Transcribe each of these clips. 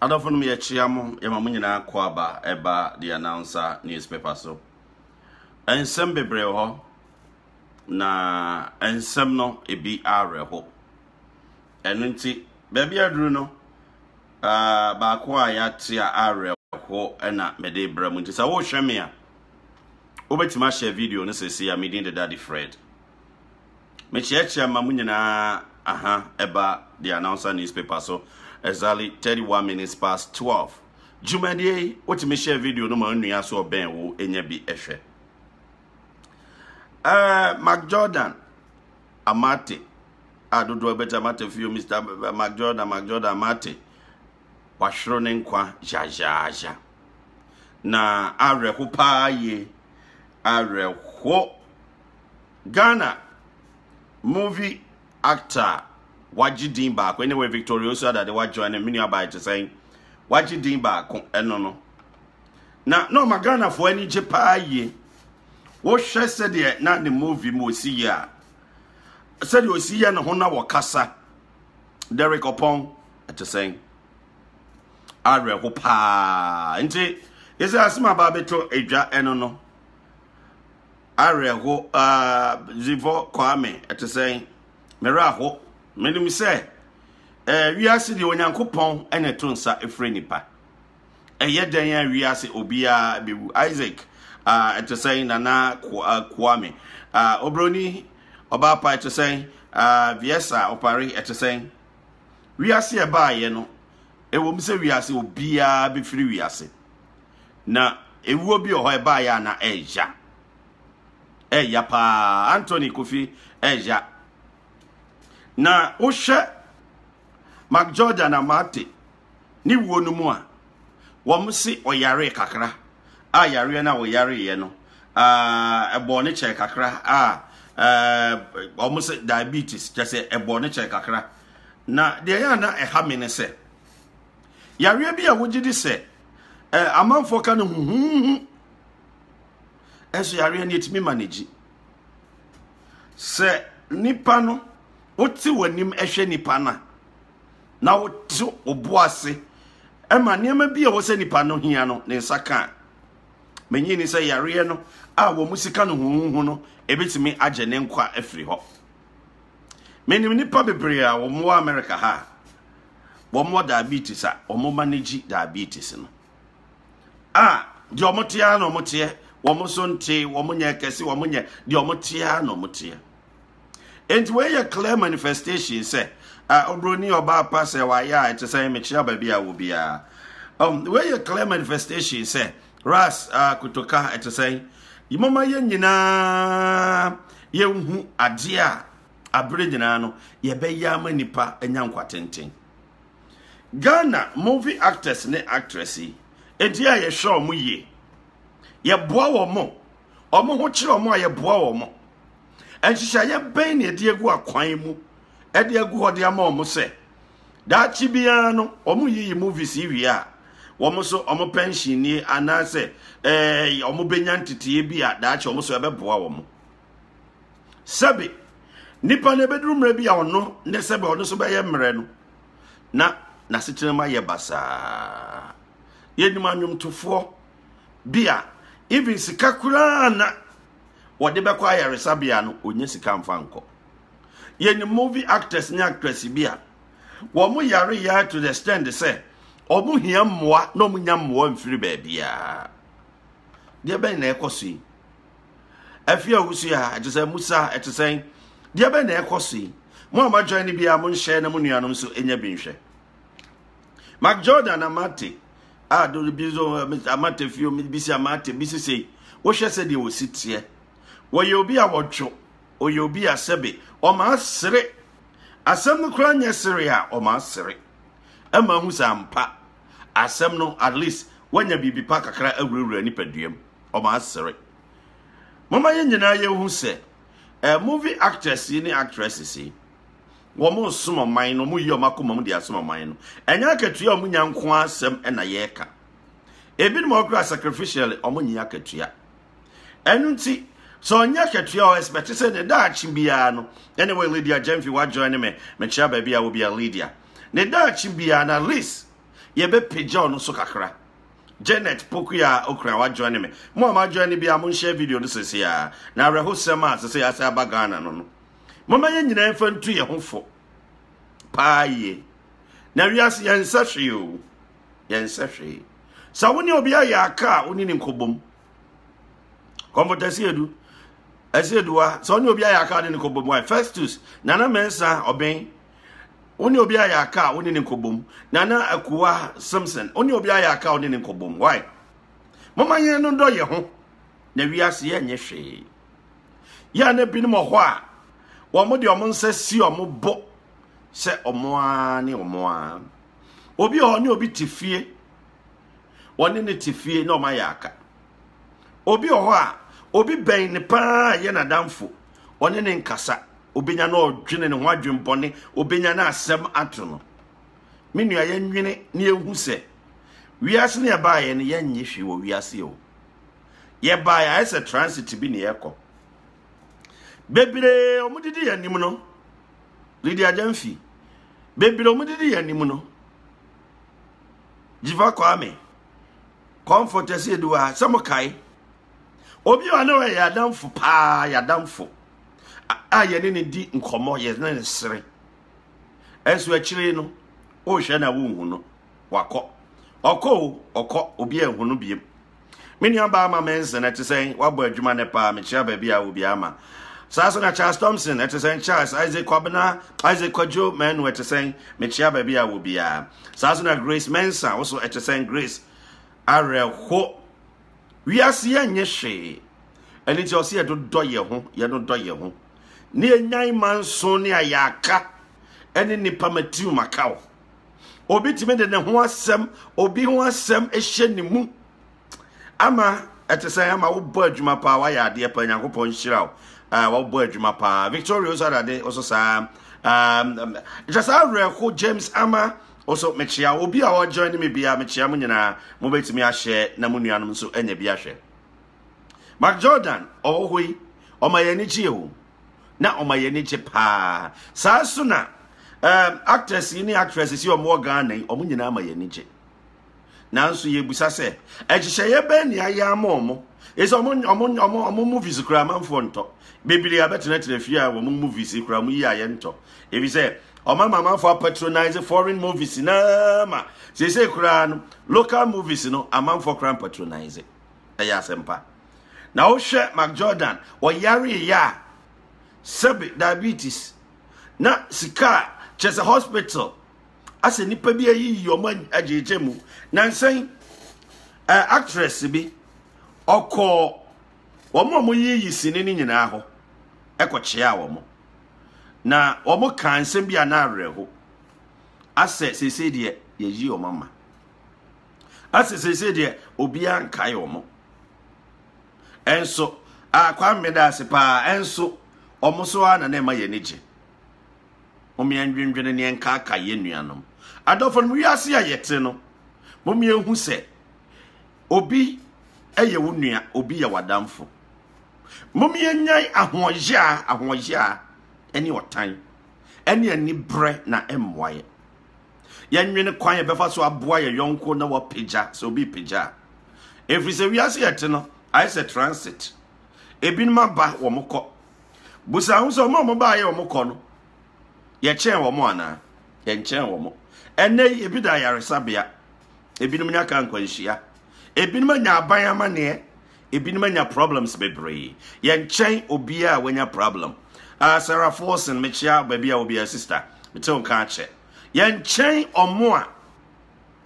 Adofon me chiamo yamamunyina kwaba eba the announcer newspaper so. Ensem bebre ho na ensem no ebi areho. Enu nti baby aduru no ba kwa ya tia areho ena mede bramu nti sa wo hweme a obetima share video no sesi ya meeting the daddy Fred. Me chiachi mamunyina eba the announcer newspaper so. Exactly 31 minutes past 12. Jumadi, what me share video no man ya so ben wo enya bi ehwe. Mark Jordan Amate. Adodo beta Amate for you Mr. Mark Jordan Amate. Washro nkwa jajaja. Na areho pa ye. Areho Ghana movie actor Waji din back anyway Victorioso that they were joining mini about to saying Waji din back no na magana for any jepa ye what she said there na the movie mo see ya said you see ya na hona wakasa Derek Opon at saying are ho pa nti is asma ba beto edwa no are ho Zivo Kwame at saying mera ho Menim say wiase de onyankopon ene to nsa efre nipa eye dan ya wiase obia bewu Isaac to say nana Kwame obroni oba pa to say viesa opare to say wiase e ba ye no ewom se wiase obia be firi wiase na ewu obi o e ba ya na eja pa Anthony Kofi eja na ohwe Mark Jordan Amate ni wo no mu a wo mse oyare kakra yare na wo yare ye no ebo ne che kakra wo mse diabetes just ebo ne che kakra na de ya na eha me ne se yare bi a wo gidi se amanfo ka no eso yare ne etimi manage se nipa no Oti wanim ehwe nipa na oti oboase ema niam bi a wo se nipa no hia no ne nsaka menyi ni se yare no wo musika no huhu no ebetimi age ne nkwa afiri ho menim nipa bebre a wo mo America ha wo mo diabetes wo mo manage diabetes no di omotia no motie wo mo so nte wo mo nya kese wo mo nya di omotia no motie. And where a clear manifestation say, Obroni oba pass a wire to say, Mechia baby, I will be where a clear manifestation say, Ras kutoka to say, Yumama yenina, ye adia, abridinano, ye be yama nipa, and young quatenting. Ghana movie actors ne actressy, and dear ye show mu ye. Ye boa mo, or mo watch or more ye boa mo. And she shall ben ye dear go a quaimu, a dear go de amo say. That chibiano, omu ye movies here. Womoso omo pension ni anase, omo benyanti tibia, that almost ever boa. Sabi, nipa ne bedroom rebi or no, ne sebe or no so by emreno. Na sitinama ye basa. Ye manum to 4 bia, even sikakura. What they acquire Sabiano, onye sika mfanko. Ye ni movie actors ni actress bia. Wo mu yare ya to the stand say, omu hia mmoa no mu nya mmoa mfiri ba bia. De ben na ekosi. Afia wusu ya je say Musa et say, de ben na ekosi. Mo ama join bia mo nhye na mo nuanom so enya binhwe. Mark Jordan Amate, do bizo Amate fio bisi Amate bisi say, wo hwe se de wo sitie. Woyobi a wodwo oyobi a sebe o ma sere asem no kra nya sere a o ma sere ama hu sampa asem no at least wanya bibi pa kakra awurawura ni paduam o ma sere mama ye nyina ye hu se movie actors ni actresses wo mo somo man no mo yi o makoma mo de asomo man no enya katua o mo nya nko asem na ye ka ebi mo kra sacrificial o mo nya katua enu nti so nya ketua o expect say ne da chimbiya no anyway Lydia Jemfi wa join me chia baby I will be a Lydia ne dachi bia na list ye be page on so kakra Janet Pokuya okra wa join me mo ma join bia mo share video no sese ya na reho sema sese ya sa bagana no mo ma ye nyina fa ntu ye hofo paaye na wiase ye nsahwe o ye nsahwe sa woni obi ya aka woni ni nkobom komfotasi edu Esedua, so ni obi ayaka ni nkobom why Festus nana mensa oben oni obi ayaka oni ni nkobom nana akuwa Samson oni obi ayaka oni ni nkobom why mama yen no do ye ho na wiase ye nye hwe ya na bi ni mo ho a wo mo de omo nsa si omo bo se omo a ni omo a obi ho ni obi tifie woni ni tifie na omo ayaka obi ho a obi ben ne pa ye na damfo one ne nkasa obenya na odwene ne ho adwempone obenya na asem ato no menua ye nwene ne ehu se wiase ne ba ye ne ye nye hwe wo wiase o ye ba ya ese transit bi ne yekọ bebire omudidi ya nim no Lydia Jamfi bebire omudidi ya nim no Jiva Kwame comfort Esedua samokai obi wa no ya damfo pa ya damfo ye ne di nkomo ye ne sere enso akire no o hwe na wo hu no wakọ okọ obi ehu no biem meni aba ama mense na tesen wabo adwuma ne pa me chia ba bia obi ama saso na Charles Thompson tesen Charles Isaac Kwabena Isaac Kwajo men we tesen me chia ba bia obi a saso na Grace Mensa also tesen Grace areho wiase ye nye hwe eni ti o se do ye ho ne enyan manso ne ayaka eni nipa matiu makao obi time de ne ho asem obi ho asem ehye ne mu ama etesen ama wo bo adwuma pa wa ya ade pa Nyankopon hyira wo bo adwuma pa Victorious Adade also sa just reho James ama also mechia obi a wo join me bia mechia mu nyina mo betimi a share na mu nuanom so enya bia hwe Mark Jordan ohoyi omayeni chiehu na omayeni che pa saso na actress ni actress si omo Ghana omo nyina amayeni che nanso ye busa se ehye ye be ni ayama omo ese omo movies kura manfo nto bebiri abetena fie a omo movies kura mu yi aye nto ebi se Oma mama for patronize foreign movies na ma say kura no local movies no amam for kran patronize eya sempa na wo hwe Mark Jordan o yare ya sebe diabetes na sika chese hospital ase nipa bi ayi yoman ajeje mu na nsan actress bi okọ omo yi sini ni nyina ho ekochia wo mo na omo kansem bia na areho ase sese de yeyi o mama ase sese de obi ankai omo enso akwa meda ase pa enso omo so ana na ma ye neje omi andwendwene ne enka aka ye nuanom adofon wi ase ayete no momi ehu se obi eye wo nua obi ye wadamfo momi enyai ahoja eni otan eni ani bre na emwaye yanwene kwan ye befa so aboa ye yonko na wo pija so obi pija every say we ase yete no I said transit ebin maba wo mokọ busa hu so mo ba ye wo mokọ no ye chen wo mo ana ye chen wo mo ene ebi da yaresabia ebinum nya kan kwanhia ebinum anya aban amane ebinum anya problems bebre ye chen obi a wanya problem Sarah Forsen mechia baby a obi a sister meton ka che ye chen omo a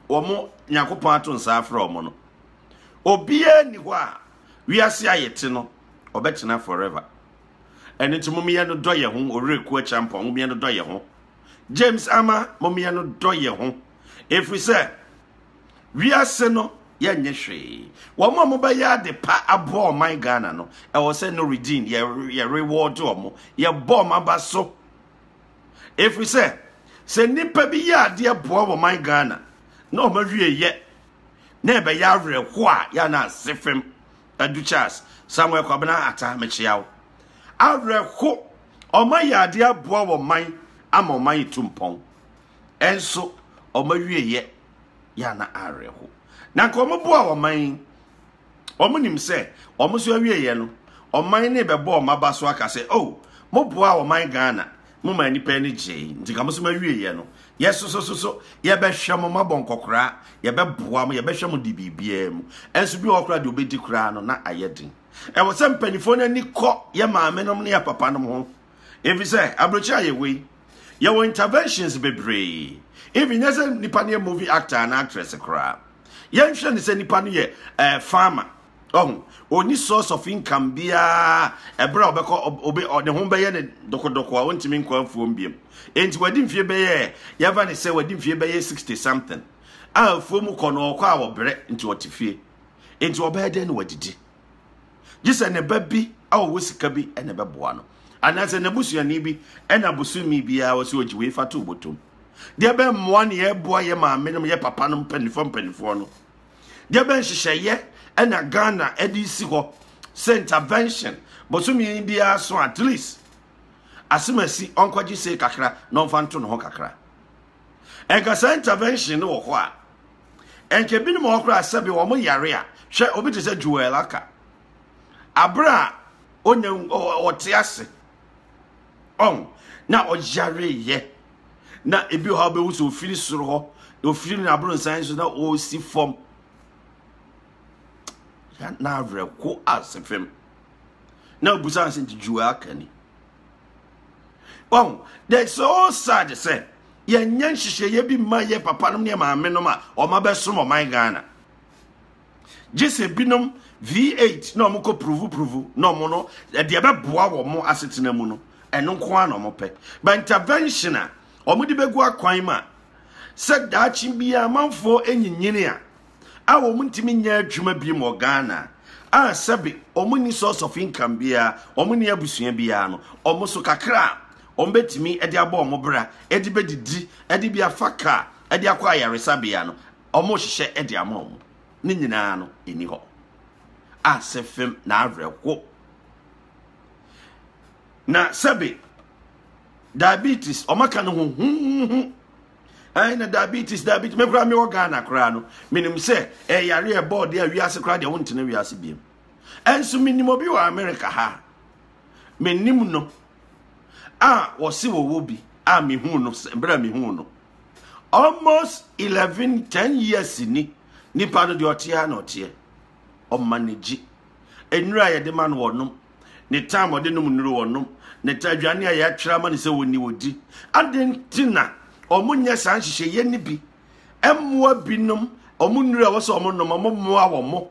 omo Nyankopon ato nsa afra omo no obi ani ho a wiase ayete no obetena forever eni mumiye no doye ho oreku champion mumiye no doye ho James ama mumiye no doye ho efri se wiase no ye nyehwe wo mo ba ya de pa abo my Ghana no e wo se no redeem ye reward omo ye bom abaso efri se nipa bi ya de abo wo my Ghana no ma wie ye na be ya reho a ya na sefem adu Charles Samuel Kwabena ata mechiawo areho oma ya de abo wo man ama man tumpon enso omawie ye ya na areho na nka omoboa oman omunim se omuso awie ye no oman ne bebo omaba so aka se oh moboa oman Ghana mo ma nipa ni je ntika mo so mawie ye no yeso so ye be hwemo mabon kokora ye be boa mo ye be hwemo di bibia mu enso bi okora de obedi kora no na ayedin e wo se mpanifo na ni kọ ye maame nom ne ya papa nom ho evi se abrocha ye we ye wo interventions bebre even as a nipa ne movie actor and actress kora ye nhwe ne se nipa ne ye farmer oni source of income bia ebra obeko obe ne ho beye ne dokodoko a wontimi nkwa afuom biem enti wadi mfie beye yava ne se wadi mfie beye 60 something a afuom kono okwa wo bere enti otifie enti obede ne wadidi gise ne babi a wo sika bi ene beboa no anase ne busuani bi ena busumi bia wo se ojiwe fatu botom de be mmoa ne ye boa ye ma menom ye papa no mpanifo no de be nhyehyeye ena Ghana edisi ho intervention bosumi bia so at least asimasi onkwaji se kakra no mfanto no ho kakra enka sa intervention no ho a enke binu mo okra asabe wo mo yare a hwe obi te se Joel aka abra onya otiase na ojare ye na ebi ho be wuso ofiri soro ho ofiri na abro nsan so na o si form na avreko asefem na obusan se Joel aka ni that's so sad say ye nyan hihye ye bi ma ye papa nom ne maame nom a o ma be so mo man Ghana jese binom V8 no mo ko prove no mo no de be boa wo mo asetena mu no eno nko a no mo pe ba intervention a o mo di begu akwan ma se daachi bia manfo enyinyini a wo mo ntimi nya adwuma bi mo Ghana a sabi o mo ni source of income bia o mo ni abusua bia no o mo so kakra o mbetimi e de aba o mo bra e de bedidi e de bia faka e de akwa yaresa bia no o mo hihye e de ama o mo ni nyina no eni ho asefem na avreko na sabi diabetes o maka no hu ai na diabetes me kura me wo Ghana kura no minim se yare e board ya wiase kura de wontene wiase biem enso minim obi wa America ha menim no wo se wo bi me hu no bra me hu no almost 10 years ni pa no de otia na otie o manage enura ye de man wonom ne time ode num nuru wonom ne tadwane ya ya twra ma ne se woni wodi adentina omunye san hihye ye ni bi emmoa binom omunura wo se omonnom ommoa wo mo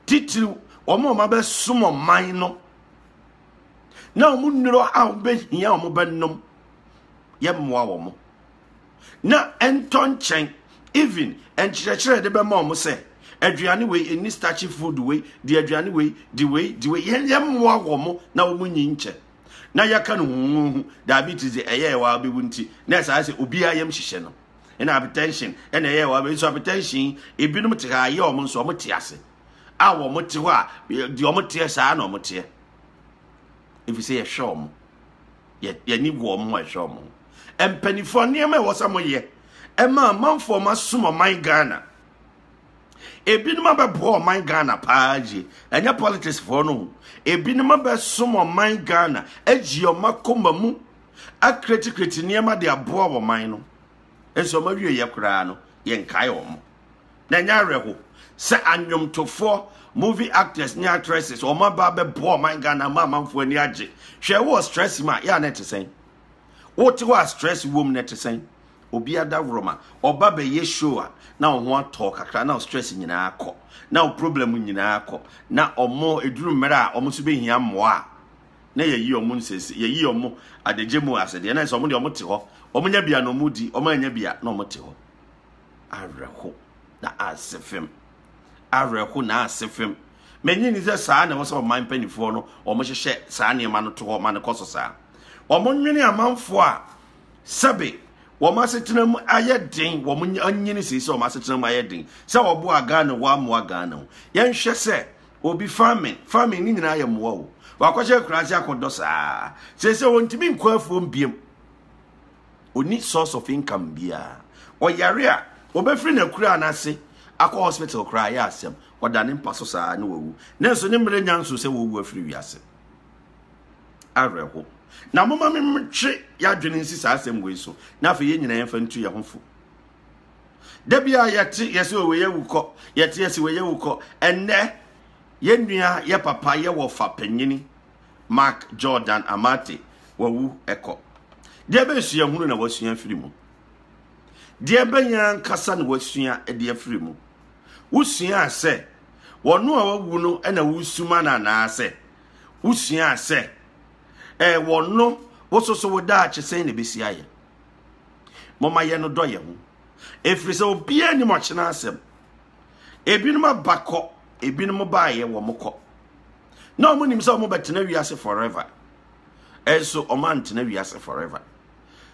titi omo ma be sumo man no na omunuro a be hia omo bennom ye mmoa wo mo na entonchen even enchirechire de be ma omo se aduane we any starchy food we the aduane we the way ye mmoa wo mo na omunyi nche na yaka no diabetes eye wa be wunti na sa se obi ayem hihye no ena hypertension ena eye wa be so hypertension ebinum te ha ye omo nso omo te ase a wo mo te ho a de omo te sa na omo te if you say a show ye ni wo mo a show mo empanifo ne ma wo samo ye ema manfo ma sumo man Ghana ebinum abebo man Ghana paaji enya politics for no ebinum abesomo man Ghana agio makoma mu akreti niema de aboa wo man no enso ma wie ye kura no ye nkai wo mo na nya reho se anwomtofo movie actors ni actresses o ma ba bebo man Ghana ma manfo ani age hwe wo stress ma ya na tesen wo ti wo stress wo mu na tesen obi adavroma oba be ye show a na ho ato kakra na stress nyina akọ na problem nyina akọ na omo eduru mmere a omo so be hia mmoa na yeyi omo nsese yeyi omo adegemu asede na so omo de omo te ho omo nya bia no mudi omo anya bia na omo te ho areho na asefem menyi ni se saa na wo so man panifo no omo hyehye saa ne ma no to ho ma ne koso saa omo nwene amanfo a sabe woma setenam ayedin wom anyini sisi woma setenam ayedin se wobo agana wa mo agana yen hwe se obi farming ni nyina ayemo wo wakwache krasi akodo saa se wontimi nkwafuo mbiem oni source of income bia o yare a obefri na kura anase akọ hospital kura ya asem odane mpaso saa na wawu nenso ne mre nyanso se wawu afri wiase areho na mama memtwe ya dwene nsi saa asem we so na afa ye nyina yemfa ntu ye hofo debia yete yesi we ye wukọ yete yesi we ye wukọ enne ye nua ye papa ye wo fa panyini Mark Jordan Amate wawu eko de be sua hunu na wasua firi mu de be yan kasa na wasua e de firi mu wusua ase wono a wawu no na wusuma na na ase wusua ase wono wososo woda achese na besi aye mama ye no doye hu efiri se obi ani mo chena asem ebinum abakọ ebinum baaye wo mokọ na omo nim se omo betena wiase forever eso omo antena wiase forever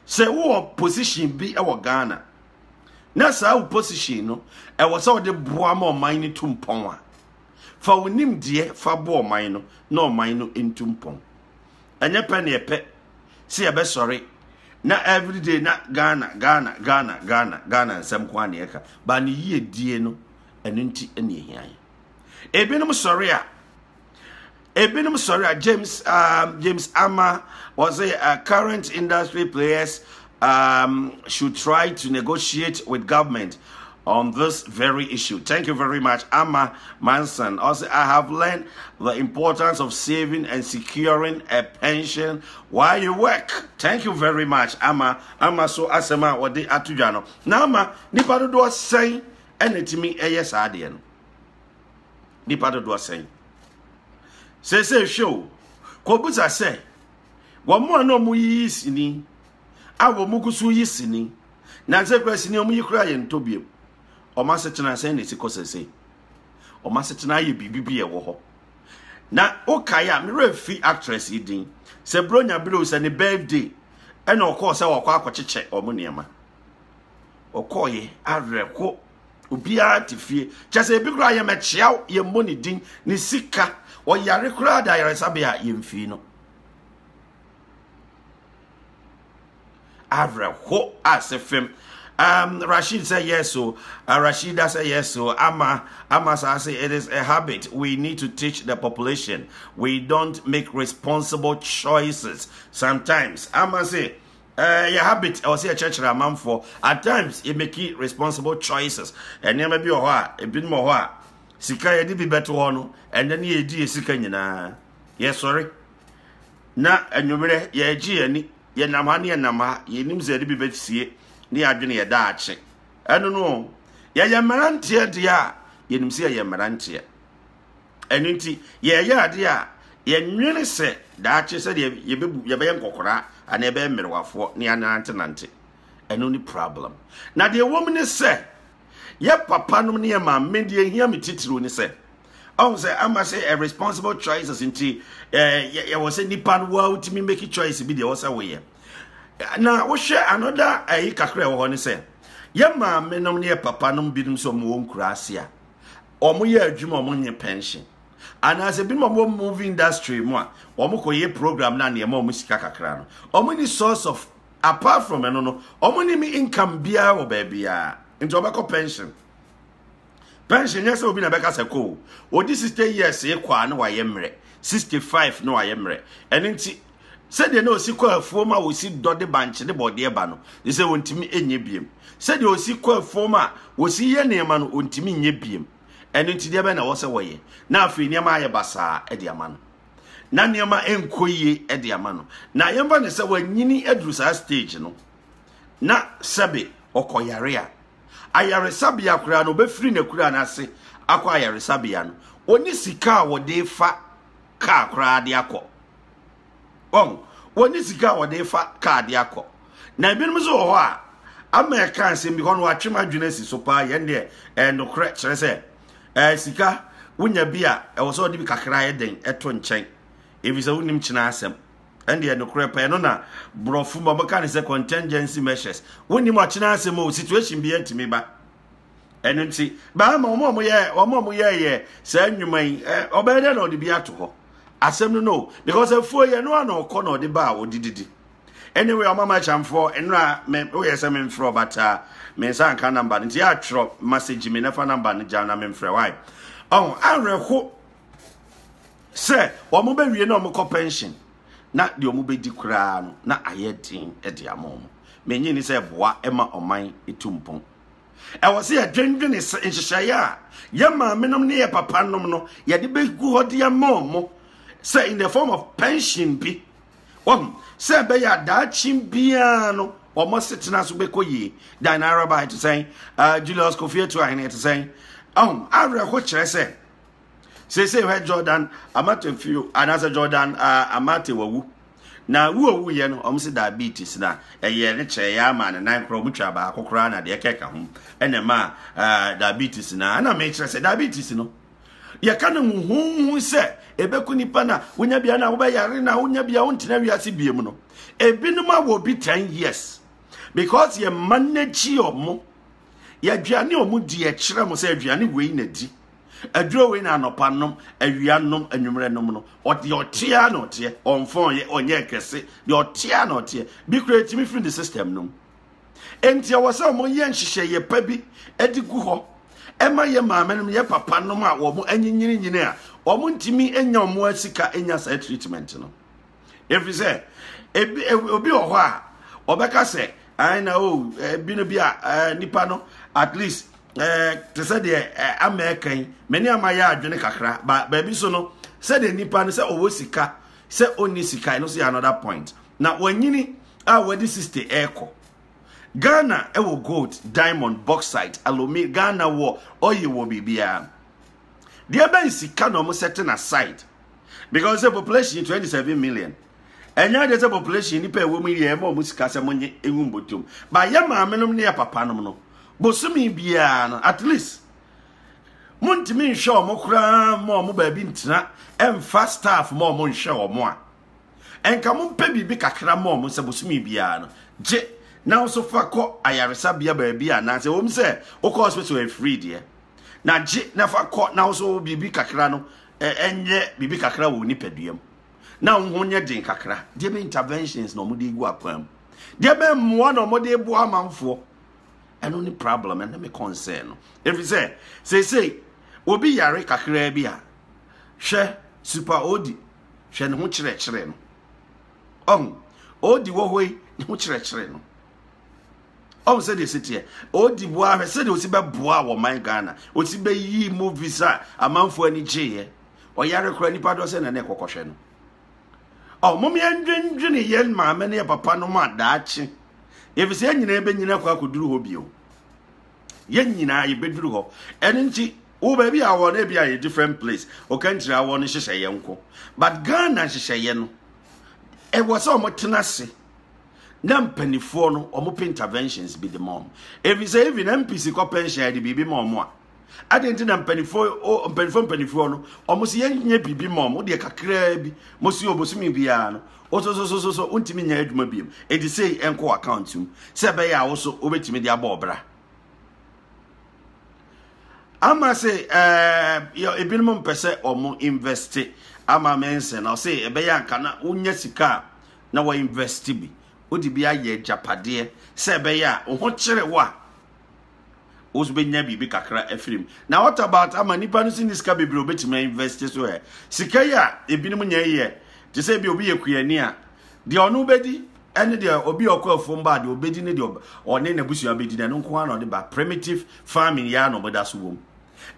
se wo position bi e wo Ghana na sa wo position no e wo se wo de boa ma oman ni tumpon a fa wonim de fa bo oman no na oman no entumpon enye pe na epe se e be sorry na everyday na Ghana nsem kwa na eka ba ni yie die no eno nti ene ehian ebinum sorry James Ama was a current industry players should try to negotiate with government on this very issue. Thank you very much, Amma Manson. Also, I have learned the importance of saving and securing a pension while you work. Thank you very much, Amma. Amma so asema wade atujano. Na Amma nipa do say enetimi yes adien. Nipa do say. Say show. Kobuza say. Wa mo no mu yisini. Awo mugusu yisini. Na ze kwesini omu yikura ye ntobiem. Oma setena say na sikosese. Oma setena ye bibibi e wo ho. Na okaya me refi actress idin. Se bronya bro se ne birthday. E na okọ se wo kwa akọcheche omu niema. Okoye areko obi atifie. Chase bi kura ye mechiaw ye money din ni sika. O yare kura da yare sabia ye mfi no. Areko asefem. Rashid said yes, so Rashida said yes, so Amma say it is a habit. We need to teach the population. We don't make responsible choices. Sometimes Amma say your habit or say a church man for at times you make it responsible choices. And there may be a bit more sika ye be better one and then ye di sika nyina. Yes, sorry. Na enwumere ye gi ani ye namane ye nama ye nim ze be betie ni adwene ye da ache eno no ye yemerante de a ye nim se ye yemerante eno nti ye ade a ye nwene se da ache se de ye be nkokora ana be mmerewafo ni anante eno ni problem na de woman se ye papa no ne ye ma de hia metitiro ni se say Amma say a responsible choices nti ye was say nipa no wa utimi make choice bi de wo say we na wo hwe another kakra wo ho ne se ye ma menom ne papa nom binom so mo nkura ase a omo ye adwuma omo nye pension ana se binom mo movie industry mo a omo koye program na ne ma omo sika kakra no omo ni source of apart from eno no omo ni mi income bia wo ba bia into obako pension yes obi na beka se ko odi 60 years e kwa na wa yemre 65 na wa yemre eno nti said they know si kwa forma wo si dode banche de bode ba no they say wontimi enye biem said they si kwa forma wo si ye nema no wontimi nye biem eno nti de be na wo se wo ye na afi nema aye basa e de ama no na nema enkoye e de ama no na yemba ne se wanyini adru sa stage no na sabe okoyare a ayare sabia kura no be free na kura na ase akwa ayare sabia no oni sika wo de fa ka kura de akọ woni sika wode fa card yakọ na ebinom so ho a American se mi hono atwema dwene si so pa ye de no kre kire se sika wonya bia e wo so de bi kakra ye den eto nchen ebi se wonim kina asem ende no kre pa no na brofu ma baka ne se contingency measures wonim akina asem o situation bi entimi ba eno nti ba ma omo ye se nwuman obede na odi bi ato ho asem no because efuo ye no ana okọ na odi ba odididi anyway mama chamfo enra me o yesa me mfro but me san kan number nti ya tro message me nefa number ne jana me mfre why anreho se o mo ba wie na o mo pension na de o mo be di kura no na ayedin e de amom me nyi ni se boa e ma oman etumpon e wo se ya dwendwe ne nhyehyaya ya ma menom ne ya papa nom no ya de be gu hodi amom say in the form of pension bi say be ya da chimbia no almost sitting so be koyi dan araba to say Julius Kofi to ahine to say awre ho kire say we Jordan amate few anasa Jordan amate wawu na wu ye no say diabetes na eye ne kire ya ma ne nan kro mutwa ba akokora na de keka ho ene ma diabetes na na me kire say diabetes no ye kana hu se ebeku nipa na wonya bia na wo be yare na wonya bia wontina wiase biem no ebinum awo bi 10 years because ye manage omo ye aduane omo di e kire mo se aduane wei na di aduro wei na anopa nom awianom anwumre nom no ode otia na otie onfon ye onye kese de otia na otie bi create me free the system no enti ye wo se omo ye nhihye ye pa bi edigu ho ema ye maamenom ye papa nom a wo mo anyinyini nyine a wo mo ntimi enya omo asika enya sa treatment no if you say obi o ho a obeka say I know bi no bi a nipa no at least to say the American many amaya adwene kakra ba bi so no say the nipa no say owo sika say oni sika no say another point na wanyini a wadi sister echo Ghana ewo gold diamond bauxite aluminium Ghana wo oye wo bibia there be sika no mo setting aside because the population 27 million enya de population ni pe wo mu ye mo sika se monye ehun botom ba ye maamenom ne ya papa nom no bosumi bia no at least muntimi nhwe omo kura mo ba bi ntina emfa staff mo nhwe omo a enka mo pe bibi kakra mo se bosumi bia no je na so fa ko ayaresa bia ba bia na se wo m se wo ko hospital e free there na je na fa ko na so bibi kakra no enye bibi kakra wo ni peduam na honye den kakra de be interventions no mo de gu apam de be mo no mo de bu amanfo eno ni problem and me concern no if you say obi yare kakra bia hwe super odi hwe ne ho kire no odi wo hoi ne ho kire no say the city odi boa hwe say de osi be boa wo man Ghana osi be yi movies a amanfo ani gye o yare kra nipa do say na ne kokohwe no mommy ndwendwene yen maame ne papa no ma daachi if say nyina be nyina kwa koduru ho bio yen nyina ye beduru ho eno nti wo ba bi awo na bia a different place o country awo no hyehye ye nko but Ghana hyehye ye no e wo say omo tenase na mpanifo no omo interventions be the mom if say even MPC ko pension de bibi mom a adenti na mpanifo no omo se yenye bibi mom de kakra bi mo se obosumi bia no so untimi nya adwuma biem e di say enko account um se be ya wo so obetimi de aba obra ama say yo ebinum pese omo invest ama mense na say e be ya nka na unya sika na wo invest bi odi bia ye japade se be ya ho kire wa osbenya bibi kakra afrim now what about amanipa no sin sika bebro betima invest so e sika ya ebinum nya ye te say bi obi yekuani a de onu bedi ene de obi okofo mba de obedi ne de one na busu abedi na nko ana de ba primitive farming ya no boda so wom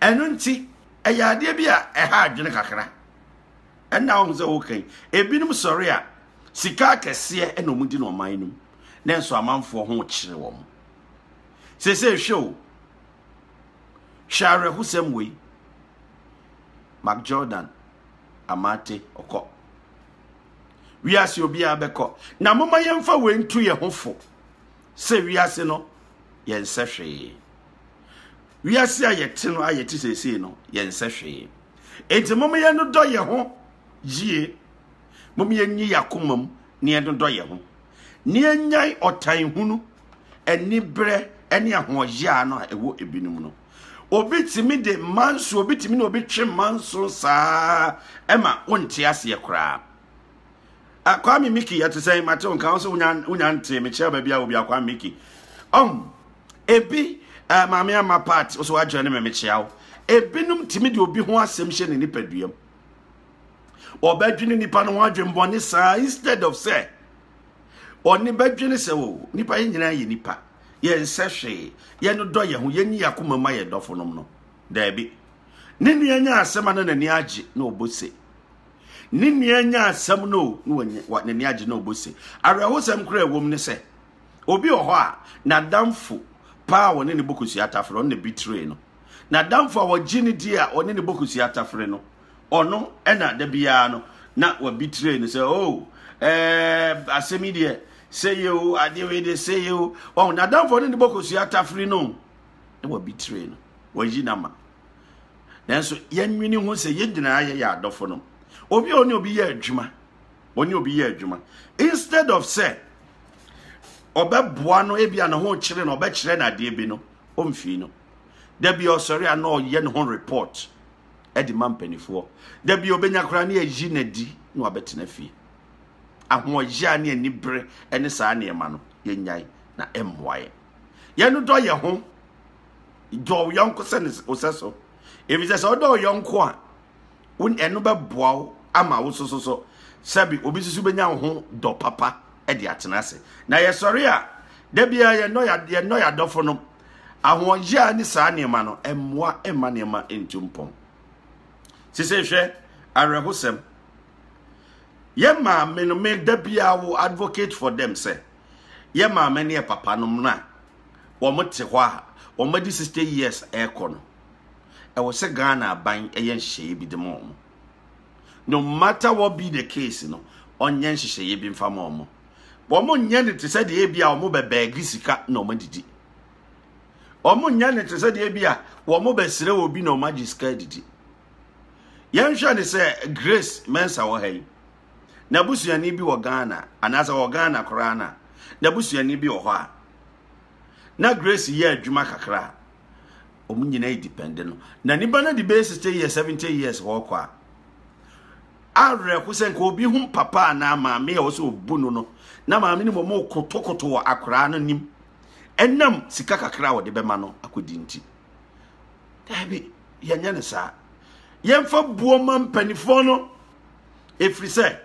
eno nti eya ade bia ha adwene kakra ena wo so okay ebinum sorry a sika kese ena omudi no manum na enso amanfo ho kire wom say show Share husem we Mac Jordan amate oko wiase obi abeko na mama yemfa we ntu ye hofo se wiase no ye nsehwe wiase ayete no ayete sese no ye nsehwe enti mama ye no do ye ho yie mama ye nyi yakomam ne ye do ye ho ne anyai otan hunu eni bre eni ahoya no ewo ebinum no obitimi de manso obitimi no obitwe manso saa ema wonte ase kra Kwame Mickey at the same matter on council unyan me chair baby will be a Kwame Mickey. Ebi mamma my part also a journey me chow. Ebinum timid will be one assumption in Nipedium. Or bedrin in Nipan Wadrim Bonissa instead of say. Or ni bedrin is nipa in nipa. Yen seshe, yen no doya who yen yakuma maya dofonomno. There be. Nini anya semana niaji no busse. Nini anya sem no what niaji no busse. Ara hosem kre woman say. Obi oha na damfu pa won ni bokusi atafro on the betray no. Na damfu wa gini dia on ni bokusi atafre no. Ono ena de bia no na wa betray no say oh asemi de say you ade we de say you oh na damfu ni bokusi atafre no e wa betray no wa gina ma. Nanso yanwini ho se yegyina aye ya adofo no obi oni obi ye adwuma oni obi ye adwuma instead of say obeboa no ebia na ho kire na obekire na de bi no omfi no da bi osori ana oye ne ho report edi mampanifo da bi obenya kra na ayi na di na obetena fi ahoya na anibre ene saa na ema no yenyai na emwaye ye no do ye ho do yonko se ne oseso. If it's a sort of young qua, wouldn't eno be bow, ama wo so sabi obi susu benya ho do papa e de atenase. Na ye sorry a da bia ye no ya dofo no ahoya ni saa ne ma no emwa ema ne ma entumpom. Sise hwe arehosem ye ma me no me da bia wo advocate for them say ye ma me ne papa no na wo mote ho a wo madi 60 years e kono. I was a Ghana buying a yen she be the mom. No matter what be the case, no, on yen she be for mom. Woman yen to say the abia or mobile bag gisika no mandidi. Omon yen to say the abia, or mobile sire will be no magic scadity. Yan shall say Grace Mensa or hey. Nabusia nibi or Ghana, and as our Ghana Korana, Nabusia nibi or ha. Na Grace ye Jumakakra. Omunyina dependent na niba na the base stay here 70 years wo kwa arre kusen ko obi hum papa na ma me wo so bunu no na ma me ni mo kotokoto wa akra no nim enam sika kakra wo de be ma no akodi nti dabi yenya ne sa yemfa buo ma mpanifo no efri se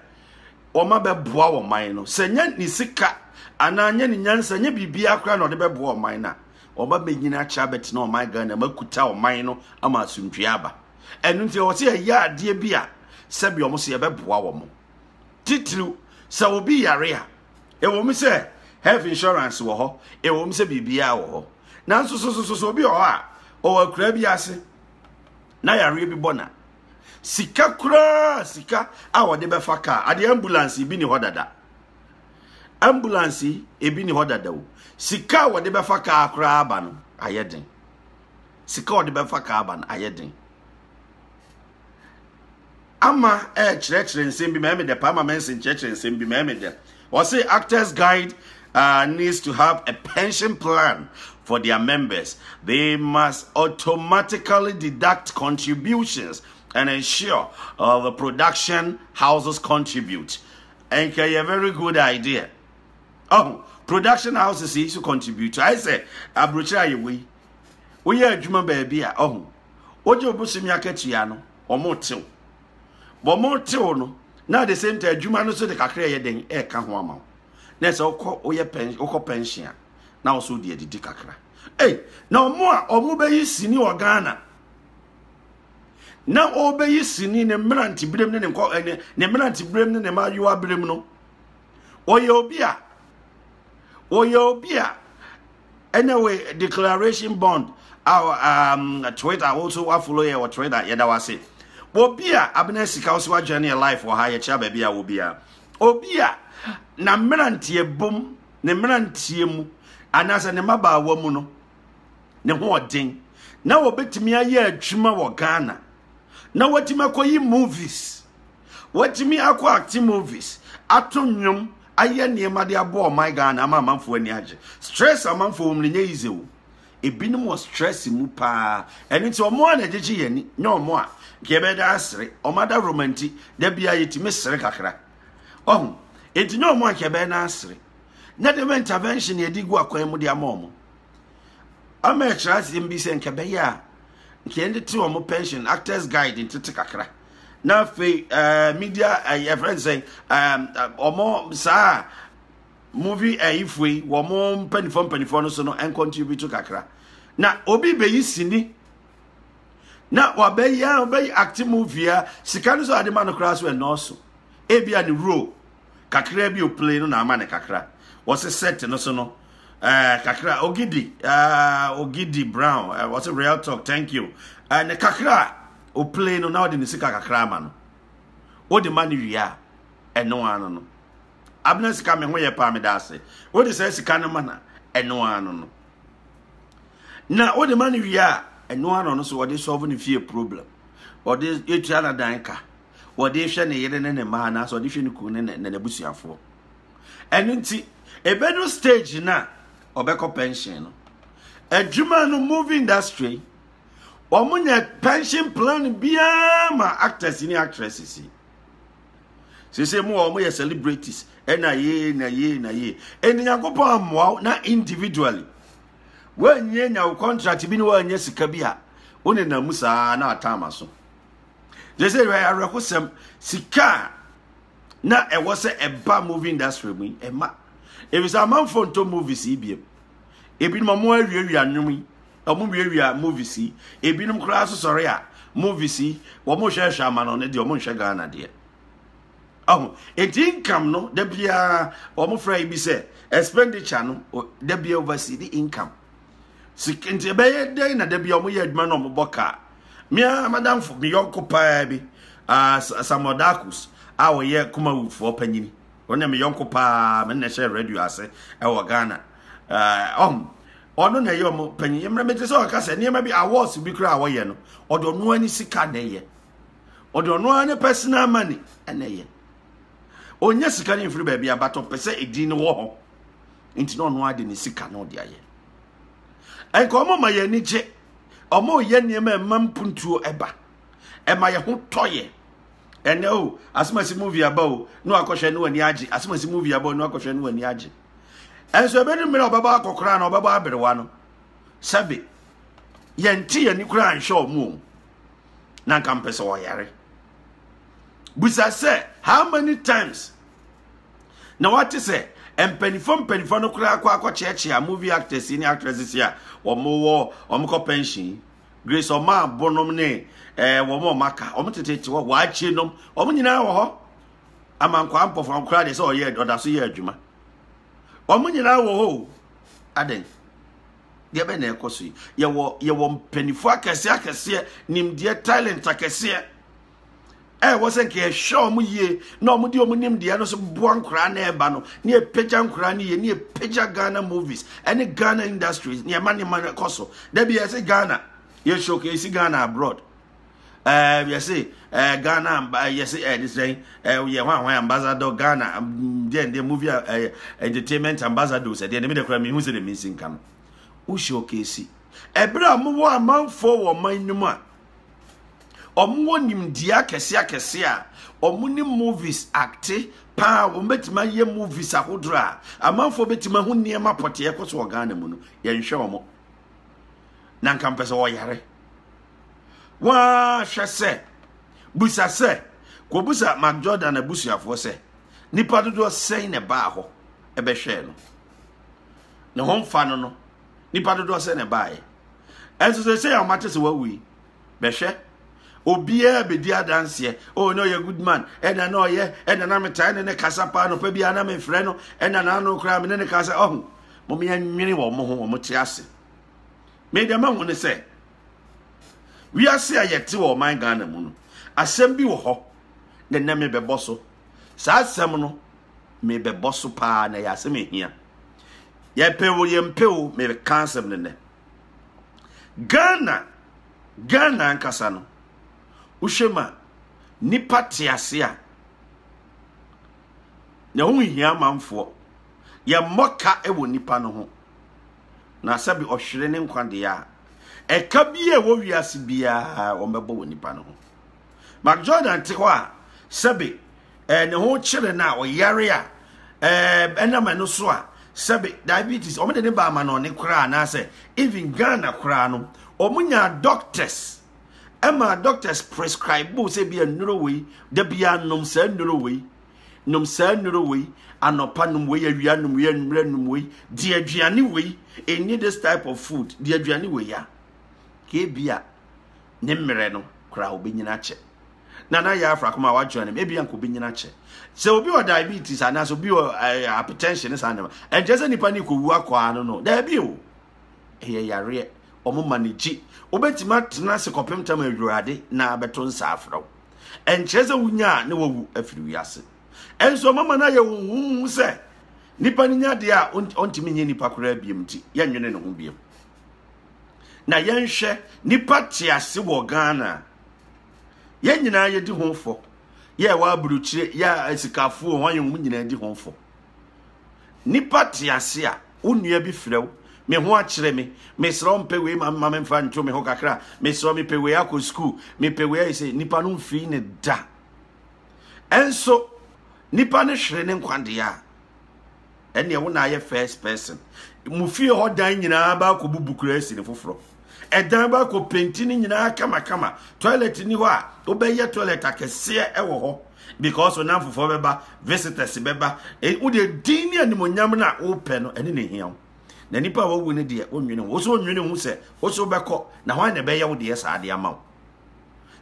o ma be boa wo man no se nya ni sika ana nya ni nyansa nya bibia akra no de be boa wo man na oba benyina chabet na o my God na makuta o man no ama asumtwe aba enu nti o se ya ade bia sebi o mo se yebeboa wo mo titru se obi yare a e wo mi se health insurance wo ho e wo mi se bibia wo ho na so obi o ha o akura bi ase na yare bi bona sika kura sika a wo de be fa car ade ambulance bi ni ho dada ambulance e bi ni ho dada wo sika wo de be fa car kura aba no ayeden sika wo de be fa car aba no ayeden ama chire nsem bi me de pa ama mensin chire nsem bi me de or say Actors Guild needs to have a pension plan for their members. They must automatically deduct contributions and ensure the production houses contribute. And a very good idea. Oh, production houses is to contribute. I say, Abrucha, we are Juma baby. Oh, what you push me a catchiano or more till. But more till no. Now the same time, Juma no so the cacrea den air can wama. Next, your pension. Now so dear the decacra. Hey, now more or mobile sini or Ghana. Now obey sini ne mranti bremne ne mranti bremne ne ma you are bremno. Oyobia. Anyway, declaration bond. Our Twitter also follow your Twitter. Yada was it. Obia abena sika oswa journey life or higher cha baby obia. Obia na mranti ebom ne mranti mu anasa ne maba awamu no ne ho odin. Na obetimi aye adwuma wo Ghana. Na watimi akoyi movies. Watimi akọ acting movies. Atonnwom aye niema de abo my Ghana ama manfo ani age. Stress amanfo wom ne nye easy wo. Ebinom wo stress mu pa. Eni ti omo na jeje yani. Nya omo a kebeda asre. Omada romantic da bia yetimi sere kakra. Oh, enti no mo anke be na asere na de intervention ye digu akwan mu de amomo ama extra mbi se nke be ya nke ndi ti omo pension actors guide into kakra na fe media your friends say omo sa movie ifwe wo mo penifo no so no en contribute to kakra na obi be yisini na obeyi active movie a sika no so ade man kra so no so ebia ni role kakra bi o play no na ama ne kakra was a set no so no kakra Ogidi Brown was a real talk thank you and kakra o play no now de sika kakra ma no o de man wia eno ano no abna sika me ho ye pa me da ase o de say sika no ma na eno ano no na o de man wia eno ano no so o de solve ne fear problem o de etua na danka o de hwe ne yere ne ma na so o de hwe ne ku ne busuafo eno nti ebedo stage na obeko pension no adwuma no movie industry omunya pension plan bia ma actors ni actresses se mo omo celebrities na ye eni yakopon amwa na individually wanye nya contract bi ni wanye sika bia one na musa na atama so je say we arekosem sika na e wo se eba movie industry mu e ma if it's a man for to movies ebiem ebinom mo awiawi anwum omo wiawia movies ebinom kra so sore a movies wo mo hwehwe amano ne de omo hwe Ghana de it income no da bia omo fra bi se expenditure no da bia oversee the income sikenti be dey na da bia omo ye adwuma no omo boka mia madam for me yonko pa bi Samodakus awo ye kuma wufo panyini wona me yonko pa me na share radio ase e wo Ghana ono na ye omo panyin mra me tese o ka se niam bi awards bi kra awo ye no odo no ani sika na ye odo no ani personal money na ye onya sika ni mfiri ba bia bato pese edin wo ho nti no no ade ni sika no de aye en ko omo ma ye ni je omo ye niam mampuntuo eba e ma ye ho toye ene o asimasi movie about no akohwe no ani age asimasi movie about no akohwe no ani age enso ebenu mira obaba akokora na obaba aberewa no sabe yenti ani kura ansho mu na kampese wo yare busa say how many times na what say empenifo no kura akwa cheche a movie actors ni actresses ya omo ko pension grace oma bonom ne wo maka omo tetete wo achie nom omo nyina wo ho amankwa ampofo ankra de se oye odaso ye adwuma omo nyina wo ho aden de be na ekoso ye wo mpanifo akese nimde talent akese wo se nke show mu ye na omo de omo nimde no so bo ankra na eba no ne epeja ankra ne ye ne epeja Ghana movies any Ghana industries ne man koso de be say Ghana ye showcase Ghana abroad you say Ghana you say this thing we one ambassador Ghana then the movie entertainment ambassador said they me the crime who say the missing can who showcase ebra mo wo amanfo wo manum a omwo nimdia kese a omuni movies acte pa wo betima ye movies ahodra amanfo betima hu niema pote ekoso Ghana mu no ye nhwe omo na nkampese wo yare wa hwese busa se ko busa McJordan abusuafo se nipa dodo sei ne ba ho ebe hwe no ne ho mfa no nipa dodo sei ne ba ye enso se amate se wawi be hwe obia bedi adanse oh no you good man ena no ye ena na metai ne kasa pa no pa bia na me frɛ no ena na no kra me ne kasa oh mo me nwene wo mo ho mo ti ase me de ma hu ne se we are say ayete wo man Ghana mu no asem bi wo ho na na me bebo so sa asem no me bebo so pa na ya asem ehia ye pewo ye mpewo me cancel ne Ghana nkasa no ushema nipa tiase a na hu hia manfo ye moka ewo nipa no ho na sabi ohwere ne nkwande ya eka bie wo wiase bia o mebo wo nipa no ho McJordan te ho a sabi ne ho kire na o yare a enama no so a sebe diabetes o me de ba ma no ne kura na say even Ghana kura no omunya doctors Emma doctors prescribe bo say bia nnuro we da bia nom sa nnuro we anopa nom we awia nom we anmra nom we di aduane we any this type of food di aduane we ya ke bia ne mmere no kura obenyina che na ya afra kuma wa join me bia nko obenyina che se obi o diabetes ana so bi o hypertension is anema and just nipa ni ko wu akwa no da bi o yare omo manage obetima tena se kopem tam awurade na abeto nsa afro and cheze wunya ne wawu afiri wiase enso mama na ye wu se nipa ni nya de a ontimi nye nipa kora biem ti ya nwene ne ho biem na yenhwe nipa tiase wo Ghana ye nyina ye di honfo ye wa buruchire ya asikafo ho anyum nyina di honfo nipa tiase a onua bi frew me ho akire me sro mpe we mama me mfa nto me ho kakra me sro me pe we akọ school me pe we say nipa no mfi ne da enso nipa ne hwere ne nkwande a ene wo na ye first person mu fie ho dan nyina ba ko bubukura asi ne foforo edan ba ko penti ni nyina kama toilet ni ho a obeye toilet akese ewo ho because onam fofo beba visitors beba wo de din ni animonyam na wo pe no ene ne hia na nipa wo ne de onwene wo so onwene hu se wo so beko na ho na be ye wo de sa ade ama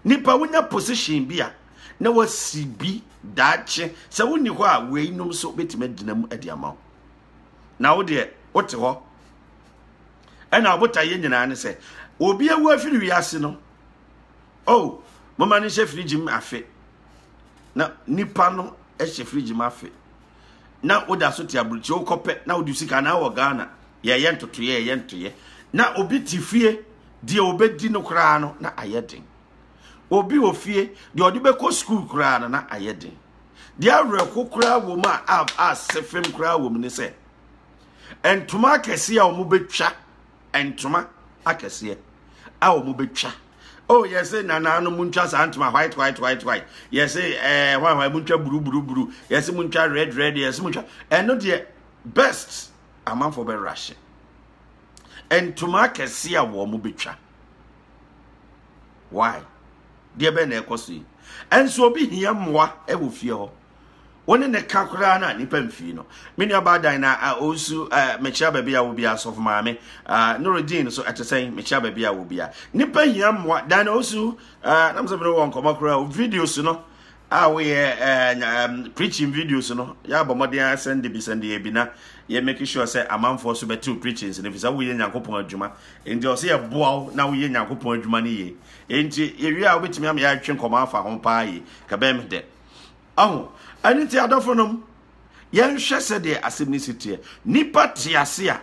nipa wonya position bia na wasibi dache se woni ho a we inum so betima dinam ade ama na wo de wote ho ena abota ye nyina ne se obi awu afiri wiase no oh mama ne she fridge m afe na nipa no e she fridge m afe na oda so ti aburuchi okope na odi sika na wo Ghana ye yentoye na obi tifie die obedi no kra no na ayeden obi ofie die odi be ko school kra no na ayeden die awreko kra wo ma a sefem kra wo ne se entuma akese a omo betwa entuma akese a omo betwa oh yes na no muntwa sa antuma white yes why muntwa buru yes muntwa red yes muntwa eno de best amount for be rush entuma akese a wo omo betwa why de be na ekoso enso obi hia mmoa e wo fie ho woni ne kakura na nipa mfi no meni abadan na osu mechia baby a wo bia sof maame Nuruddin so etesen mechia baby a wo bia nipa hia mmoa dan osu nam se bro won komakura videos no we preaching videos no ya bomodin send bi na ye make sure say amanfo so betu preachings ne fisa wo ye nyankopon adwuma enti o se ye boa na wo ye nyankopon adwuma ne ye enti ye wi a wo betimi am ya atwe nkoma afa ho paa ye ka be me de aho aniti adofonom yen hwese de asebnisity nipa tiase a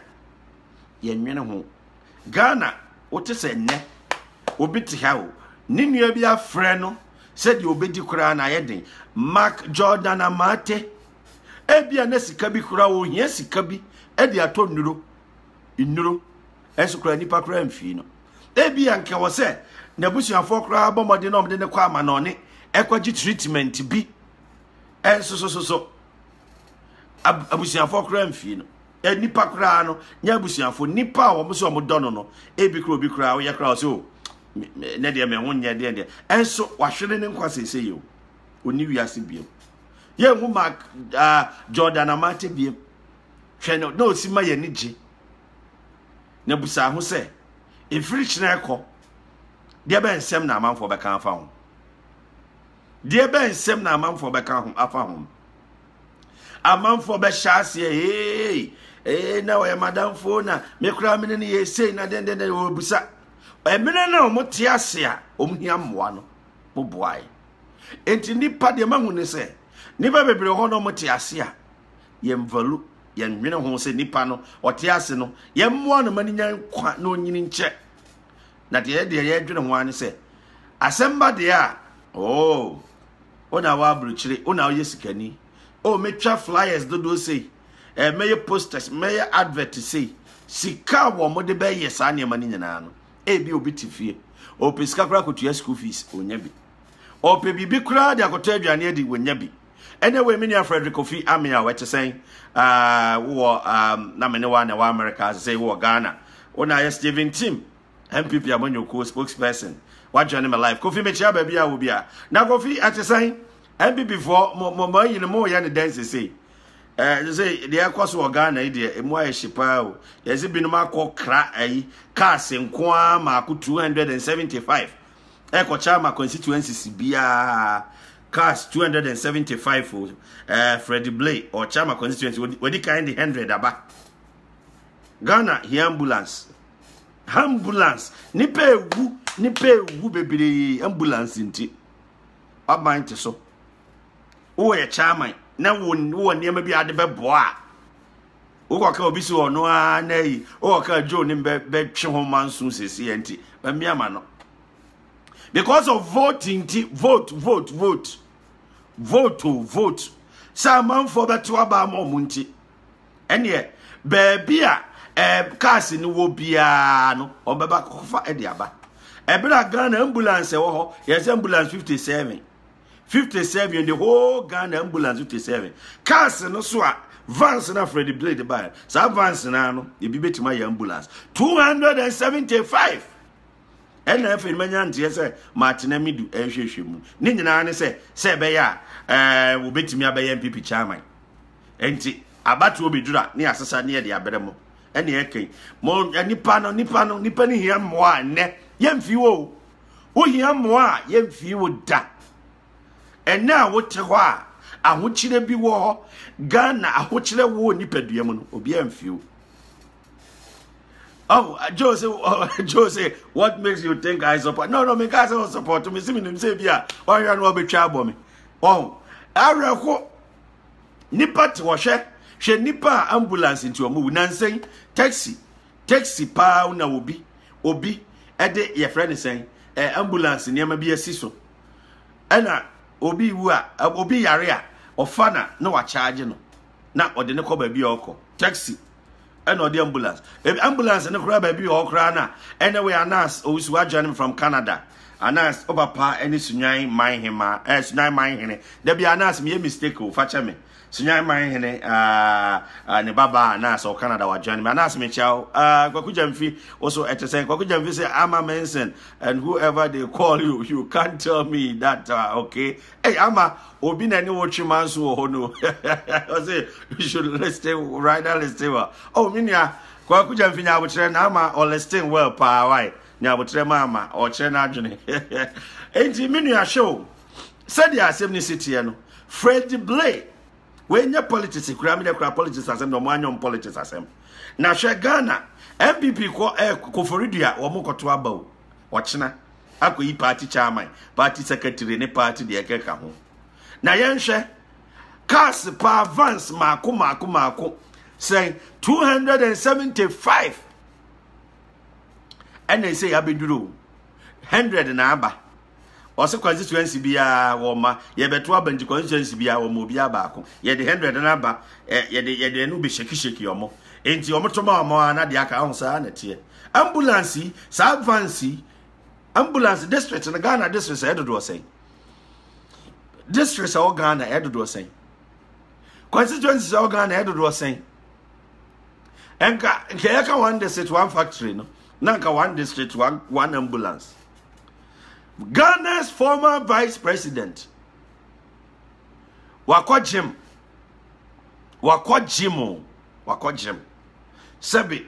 yen nwene ho Ghana wote se ne obi ti ha o ni nua bi afre no se de obedi kura na yeden Mark Jordan Amate ebia na sika bi kura wo hia sika bi e de ato nnuro eso kura nipa kura mfi no ebia nke wo se na busuafo kura bomode no mde ne kwa ama no ne ekwaji treatment bi so abusiafo kura mfi no nipa kura no nya abusiafo nipa wo so mo dono no ebi kura obi kura wo ya kura so ne de me ho nya de enso wahwere ne nkwa sese yo oni wiase biem ye hu Mark Jordan Amate biem hwe no si ma ye ni gi na busa ho se efiri kyena ekọ de be nsem na amanfo be kan fa ho de be nsem na amanfo be kan ho afa ho amanfo be hyase na we madam fo na me kura me ne ye sei na den wo busa emene na o mote ase a omhia mmoa no mo boae enti nipa de mahu ne se nipa bebre ho no mote ase a yemvalu yenwene ho se nipa no ote ase no yemmoa no mani nyan kwa na onyini nche na de ye dwene ho ane se asemba de a ona wa bruchire ona o yesikani metwa flyers dodo sei meye posters meye advert sei sika wo mo de be yesa ne mani nyina no ebi obi tifie o pesika kura kotua school fees onya bi o pe bibi kura de akota aduane adi wonya bi Anyway, many Frederick Kofi Amia what to say war na me ne wa na wa America say war Ghana. When I Stephen Tim MPP amonyo co spokesperson. What join my life. Kofi me chia baby a wo bia. Na Kofi at say MPP for mo yin mo ya ne dance say. Say the akwas wo Ghana e de emu aye shipa o. Yes bi no makọ kra ayi cars nko a ma ko 275. Chama constituencies bia cars 275 Freddie Blay or Chama constituency we di kind 100 aba. Ghana here ambulance nipa ewu bebere ambulance nti aban te so wo ye chairman na wo niam bi ade beboa wo ka obi si ono a na yi wo ka jo ni be twe ho manso sesi enti ba miama no because of voting vote sa man for beto aba mo munti ene baby a cars ni wo bia no obeba kofa e de aba ebra Ghana ambulance wo ho yes ambulance 57 the whole Ghana ambulance 57 cars no so a vans na Freddie Blade buy sa vans na no e bi betima ya ambulance 275 ena efe manya ntie se Martina Midu ehwehwemu ni nyina ne se be ya wo betimi abaye MPP chairman enti abatu obedura ne asesa ne de aberemo ene eken mo nipa ni hia moa ne yemfi wo hia moa yemfi wo da ena wote ho a ahokyire bi wo ho Ghana ahokyire wo nipadua mu no obi amfi wo. Oh, Jose, what makes you think I support? No, me can't support me. See me say bia. Why you no be trouble me? Oh, areko nipa te wo hwe nipa ambulance into omu nansen taxi pa una obi e de ye friend say ambulance niam bi asiso. Ena obi wu a obi yare a ofana na wa charge no. Na ode ne ko ba bi okọ. Taxi and or the ambulance and the crab baby or crana anyway anas or we joining from Canada anas obapa any sunyai mine him as nine mine hene there be anas me mistake o facha me sunyai mine hene ne baba anas or Canada wa joining me anas me chow kwaku jamfi also at the same kwaku jamfi say Ama Manson and whoever they call you can't tell me that okay hey Ama obi na ni watch man so ho no I say you should listen right now listen well oh minia kwaku jamfi nya abotre na Ama or listen well pa why nya abotre mama or chere na adwene enti minia show said the assembly city no Freddie Blay when your politics kura me kura politics asem no anyom politics asem na hwe Ghana MPP ko foridua wo mokoto aba o ochina akoyi party chairman party secretary ne party de ekeka ho na yenhwe cars pa advance mako say 275 and they say abeduro 100 na aba ose constituency bia wo ma ye beto abanji constituency bia wo mo bia ba ko ye de 100 na aba ye de no be sheki yomo enti omo to ma na de aka ho sa na tie ambulance sa advance ambulance district na Ghana district e do say district o Ghana e do say constituency o Ghana e do say enka ke one district one factory no nanka one district one ambulance. Ghana's former vice president Wako Jim Sebi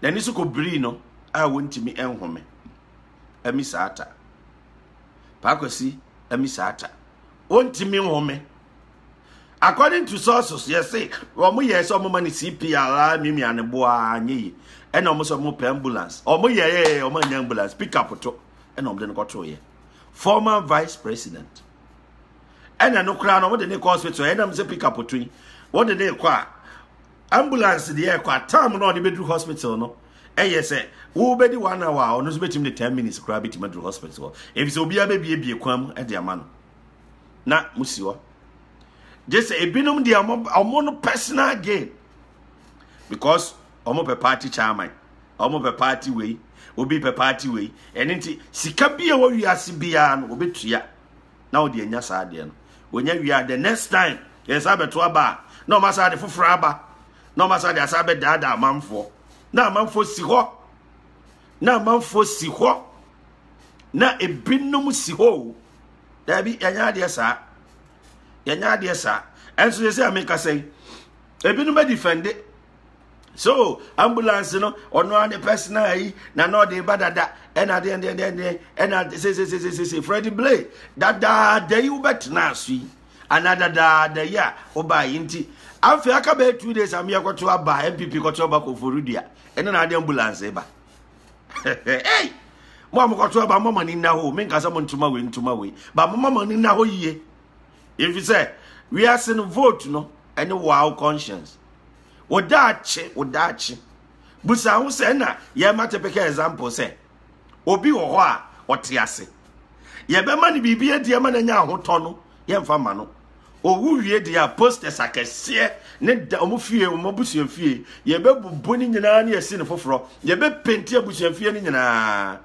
na nisu ko bri no a wontimi enhome amisata pakosi amisata wontimi enhome according to sources yes say omo yes omo mani CPR mimi aneboa anyi e na omo so mo ambulance omo ye omo nya ambulance pick up to and on the control here. Former vice president. And I no crown what the hospital, and I'm say pick up between what the day qua ambulance the air qua time no the bedroom hospital no. And yes, who be the 1 hour or no bet him the 10 minutes crab it to hospital. If so be a baby a quam at their man. Na musiwa. Just a binum the amount personal gain. Because almost a party chairman, almost a party way. Obi pe party way enti sika bia wo wiase bia no obetua na wo de anya saa de no when you are the next time, yes, I bet to a bar. No matter the fufraba, no matter the asabe dada man for. Now, man for siho. Now, man for siho. Now, a binum siho. There be a dear sir. Yanya dear sir. And so they say, I make us say, a binum defend it. So, ambulance, you know, or no other person, na no de badada, and I and I say, Freddie Blay, that day you bet now, see, another da, yeah, or by inti. After I come 2 days, I'm here to a bar, MPP got tobacco for Rudia, and then I the ambulance, eba. Hey, Mamma got to about Mamma in now, make us someone to my way, but Mamma in now, ye. If you say, we are sending vote, no, and a wow conscience. Odache. Busa hu se na ye mate peke example se. Obi wo ho a ote ase. Ye be ma ni bibie de ma na nya ahoto no, ye mfa ma no. Owu wie de a posters akese ne da omufie omobusu fie. Ye be bubu ni nyina na ye si ne foforo. Ye be penti abusu fie ni nyina.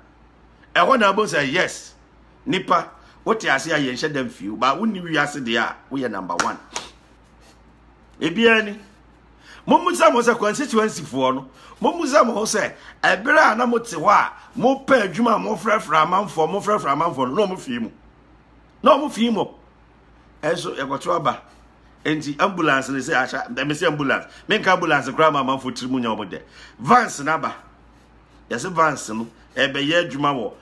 E ho na bo say yes. Nipa wote ase a ye nhye dem fie. Ba woni wi ase de a wo ye number 1. Ebiani Momuza mo se constituency for no. Momuza mo se ebere na mo te ho a mo pa adwuma mo frefra amanfo no mo fie mu. No mo fie mu. Eso e goto aba. Enti ambulance ne se acha, dem se ambulance. Menka ambulance kra ma amanfo trimu nya obo de. Vance na ba. Yese vance no e be ye adwuma wo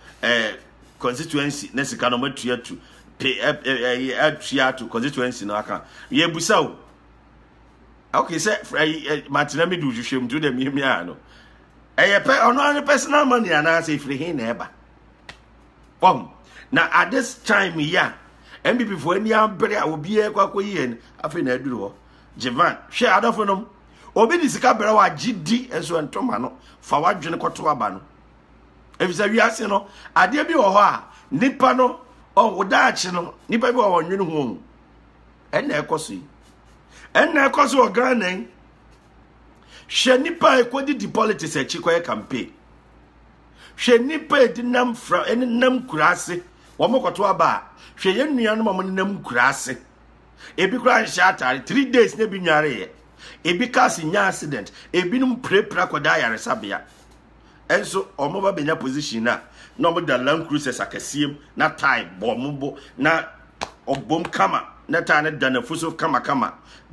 constituency na sika no matua tu. Atua to constituency no aka. Ye busa o. Okay, say Martina me do you shame to them no. Ono personal money and I say free hin eba. Now at this time yeah, and before any umbrella will be a quack after na duro. Jevan, share other for them. Obi di sika bera wa GD and so and Tomano for what Jenko abano. If you say we are no, I dear be or nipa no or Dutch no, nipa go on you home. And there cosi. And na cause of Ghana, she nipa equity the politics a chikoye campaign. She nipa di nam fra any nam kurase, wamokoto aba, she yen nuanu mama nam kurase. Ebi kura nshata 3 days ne bi nyare. Ebi kasi nya accident, ebi num prepra koda yare sabia. Enso omoba benya position na omo da Land Cruisers akasiem na tie bombo na obom kama. Neta ne dana fuso kama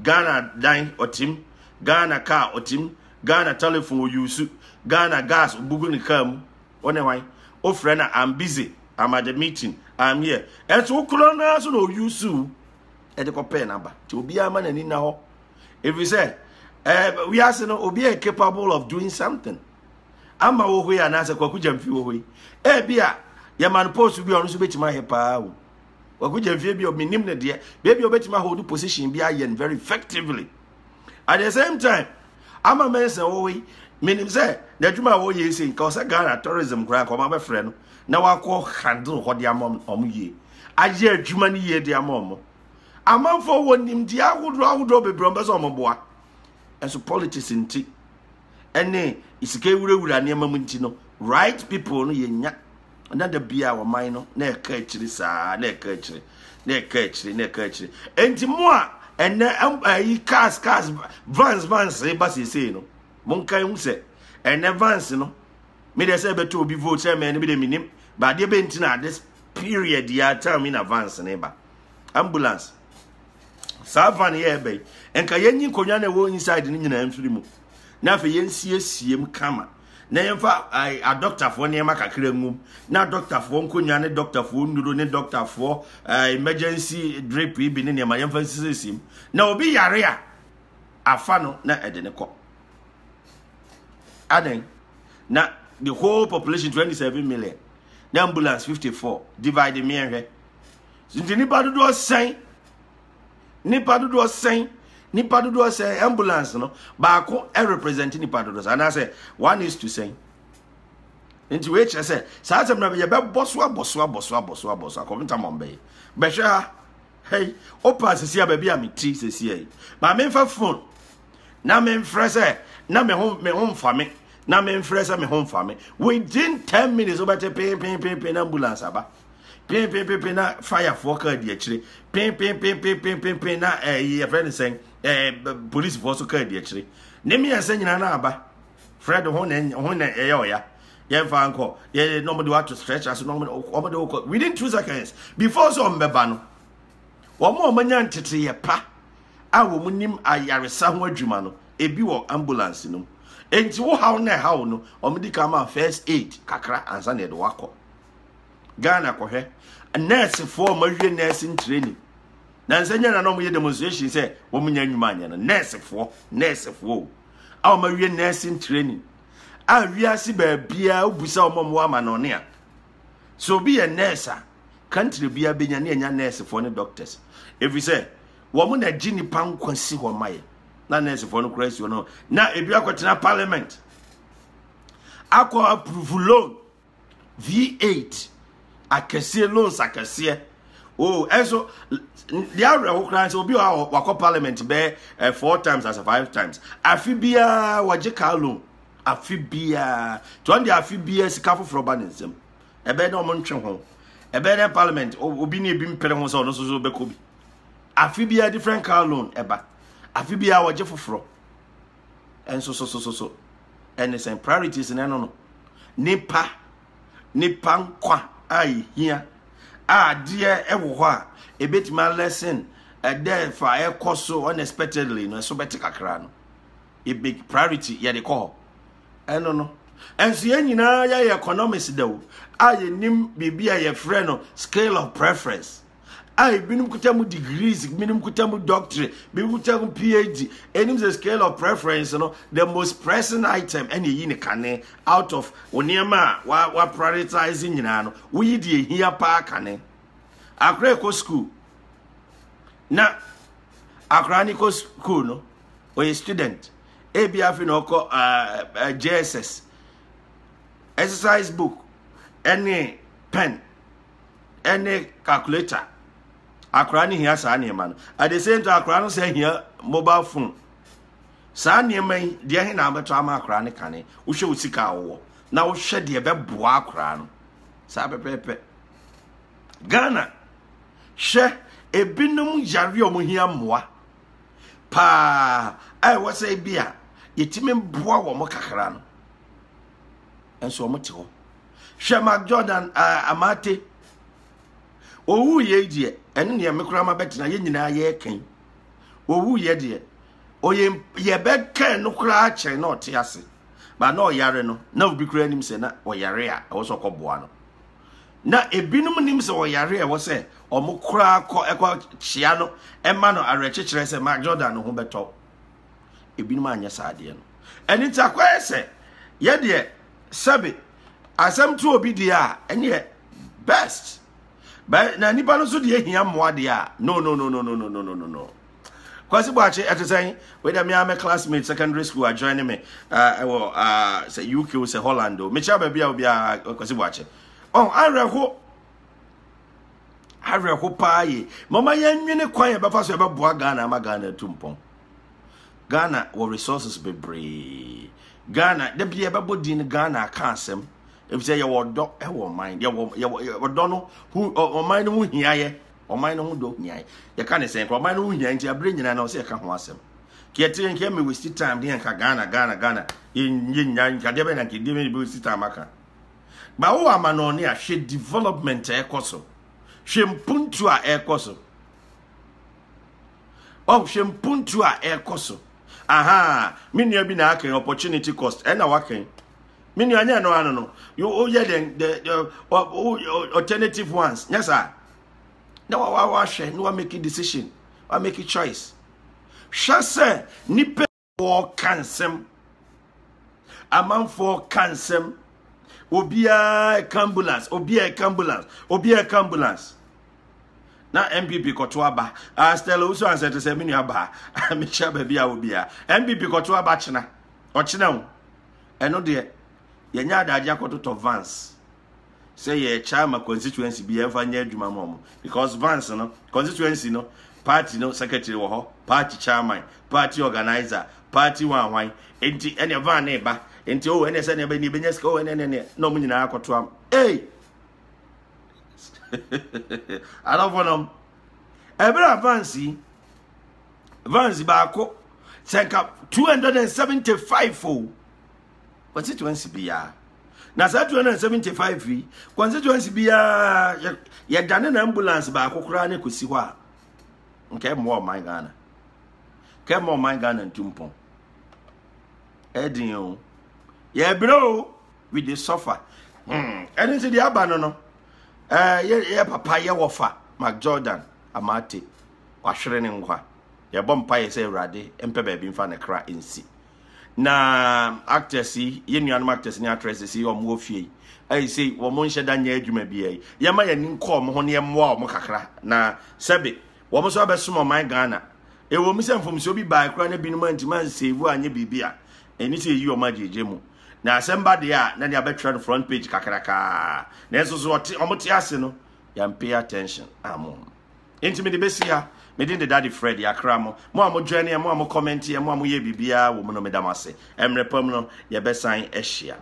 Ghana dine otim Ghana car otim Ghana telephone use Ghana gas bugu ni kam one why o friend I'm busy I'm at the meeting I'm here and so na so no use e de compare number ti obi ama na ni na ho if you say we are saying obi capable of doing something ama wo ho ya na say kwaku jamfi wo ho e bia ya man post bi onu so betima he pa o wakuja mfie bi ominim ne de baby obetima hold position bi ayen very effectively at the same time ama mense wo wi minim say na dwuma wo ye say nka osa Ghana tourism grant ko ma be frɛ no na wakɔ handle ho de amom ye aje adwuma ne ye de amom amanfo wonim di ahodro bebrom be so omboa enso politics nti ene isike wurawura ne amam no right people no yenya another bia wa man no na eka akiri saa na eka akiri enti mo a ene cars vans e ba sese no monkan hu se ene vans no me dey say beto obi vote say me ne be dey minim ba dey be nti na this period ya time in advance ne ba ambulance saa van ye be enka yenyi konwa na wo inside ni nyina mfiri mu na afa yensiem kama na yemfa a doctor for ne makakra ngum na doctor for nkonya ne doctor for nduro ne doctor for emergency drip bi ne ma yemfa sisim na obi yare a afa no na ede ne ko aden na the whole population 27 million the ambulance 54 divide me enhwe sinti nipa dodo say ambulance no baako represent nipa dodo and I say one is to say into which I say sa na be bosso komenta mombe be hwe hey opa sisi ababi amiti sisi ai ma me fa phone na me mfrese na me home fame na me mfrese me home fame within 10 minutes obete pay ambulance aba pin na fire for car di akire pin na your friend saying police force car di akire ne me yansa nyina na aba Fred ho na ya ye fa anko ye nobody want to stretch as nobody within 2 seconds before so mbeba no wo mo manya ntete ye pa a wo munim ayaresa ho adwuma no ebi wo ambulance no enti wo haw na haw no omedi kama first aid kakra ansa na de wako Ghana ko hwe nurse for mahwe nursing training na nsanya na no mo ye demonstration say wo munya adwuma anya no nurse for a mahwe nursing training a wiase ba bia obusa omomwa amanone a so be a nurse country bia benya na anya nurse for ne doctors if we say wo mo na gini pankwasi ho maye na nurse for no crazy no na ebi akotena parliament akọ approve loan V8 akese loans akese oh eso the area who cry so obi wakọ parliament be 4 times as 5 times afibia waje car loan afibia to on the afibia sika foforo ba nsem ebe na omo ntwe ho ebe na parliament obi na ebi mpere ho so no so be ko bi afibia different car loan eba afibia waje foforo enso so and some priorities na no nipa nkwa ai hia de ewo ho a ebetima lesson there for ekoso unexpectedly no so betikakra no a big priority ye de call eno no enso ye nyina ya economics dawo aye nim bibia ye frɛ no scale of preference ai binum kutamu degrees binum kutamu doctorate binum kutamu PhD enim the scale of preference no the most pressing item any yi ne kane out of oniema wa prioritizing nyina no we die hia pa kane akra ko school na akra ni ko school no o student ABF no ko JSS exercise book any pen any calculator akra ni hia sa ne man at the same time akra no say hia mobile phone sa ne man de he na abeto ama akra ne kane wo hwe usika wo na wo hwe de be boa akra no sa pepepe Ghana she ebinum yare omo hia moa pa ai wo say bia yetime boa wo mo kakra no enso mo te ho hwe Mark Jordan amate owu ye die ene ne mekura ma betina ye nyina ye ken owu ye die oye ye be ken no kura a che na ote ase ba na oyare no na obi kura nim se na oyare a wo so koboa no na ebinum nim se oyare a wo se omukura ekwa chia no ema no arekekere se Mark Jordan no ho beto ebinum anya saade no eni takwa se ye die sabe asem to obi dia ene best but na nipa no so de ehia moa de a no kwasi boache etesan we da me am classmate secondary school are joining me say UK say Holland me cha ba bia kwasi boache oh areko paaye mama yanwene kwan e befa so e be boa Ghana ma Ghana tumpon Ghana wo resources bebre Ghana de bia be bodin Ghana ka asem if say your do e wo mind your do no who o mind no hia ye o mind no do hia ye ka ne say o mind no hia nti abre nyina na o say ka ho asem ke tire nke me waste time de nka Ghana yin nya nka de be na ke de me be waste time aka ba wo ama no ne a hwe development e koso hwe mpuntu a e koso o hwe mpuntu a e koso aha me nua bi na aka opportunity cost e na wakan mini anya no you hear the alternative ones yes sir now wa share no make a decision or make a choice shase nipe for cansem among for cansem obia ambulance na MPP koto aba Stella uso answer to say mini aba me cha ba bia obia MPP koto aba chena o chena wo eno de yenya adaje akoto Vance say ye chairman constituency be ever nya adwuma mom because Vance no constituency no party no secretary wo ho party chairman party organizer party wan enti ene van na ba enti o ene se ne ba ni benya ska o ene no mo nyina akoto am I don't want every Vansi Bako, take up 275 for what's it 20 be ya? Now, 275 fee, constituency be ya done an ambulance back, Okrane could see what. Okay, more my Ghana. Came more my Ghana and Tumpon. Eddie, yeah, bro, with the suffer. And into the abandon. Yeah, papa, ya wafa, Mac Jordan, Amati, Washering and Qua. Ya bumpire say radi, Empe being fan a cry in sea. Na actors see, yen actors and actresses see or move fee. I say, Womonsha Danya, you may be. Yamaya Ninko, Mohonia Moa, Mokakra, na Sabi, Womoso Besuma, my Ghana. A woman sent from Sobi by Cranny Binman to man say, Who and ye be beer, and it's you, Maggie Jemu. Now, somebody, then you better the front page, Kakaraka. There's also what Omotiasino, you pay attention. Amon. Intimate Bessia. Medin the daddy Freddy Akramo, Mamma Jenny, and Mamma commenting, and Mamma Ye Bibia, woman of Medamase, Emre Pomno, your best sign Eshia.